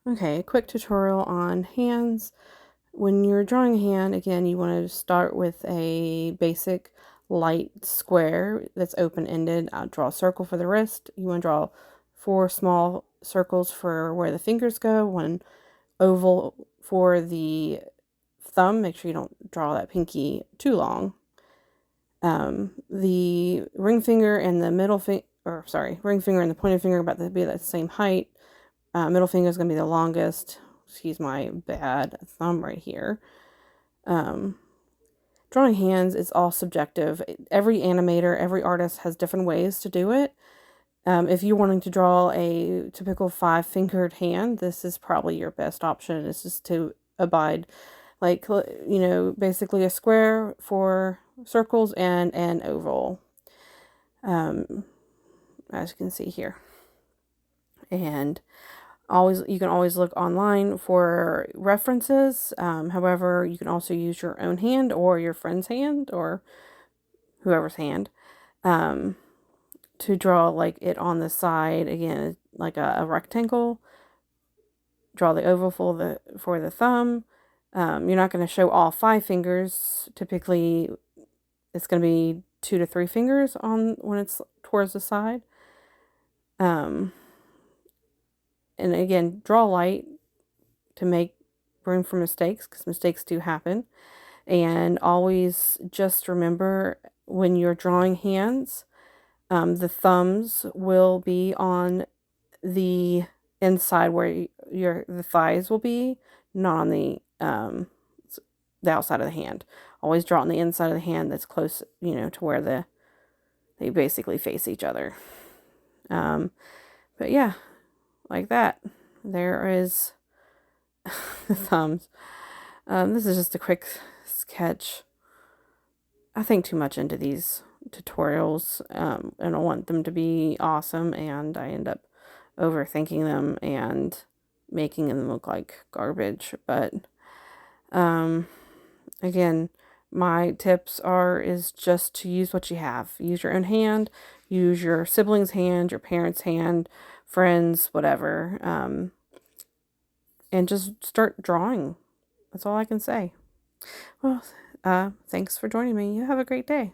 Okay, a quick tutorial on hands. When you're drawing a hand, again, you want to start with a basic light square that's open-ended. Draw a circle for the wrist. You want to draw 4 small circles for where the fingers go, 1 oval for the thumb. Make sure you don't draw that pinky too long. The ring finger and the ring finger and the pointer finger about to be the same height. Middle finger is going to be the longest. Excuse my bad thumb right here. Drawing hands is all subjective. Every animator, every artist has different ways to do it. If you're wanting to draw a typical 5-fingered hand, this is probably your best option. It's just to abide, like, basically a square for circles and an oval, as you can see here. And you can always look online for references. However, you can also use your own hand or your friend's hand or whoever's hand to draw like it on the side. Again, like a rectangle. Draw the oval for the thumb. You're not going to show all 5 fingers. Typically, it's going to be 2 to 3 fingers on when it's towards the side. And again, draw light to make room for mistakes, because mistakes do happen. And always just remember, when you're drawing hands, the thumbs will be on the inside where the thighs will be, not on the outside of the hand. Always draw on the inside of the hand that's close, to where they basically face each other. But yeah, like that. There is the thumbs. This is just a quick sketch. I think too much into these tutorials, and I want them to be awesome, and I end up overthinking them and making them look like garbage. But again, my tips is just to use what you have. Use your own hand, use your sibling's hand, your parents' hand, friends, whatever, and just start drawing. That's all I can say. Well, thanks for joining me. You have a great day.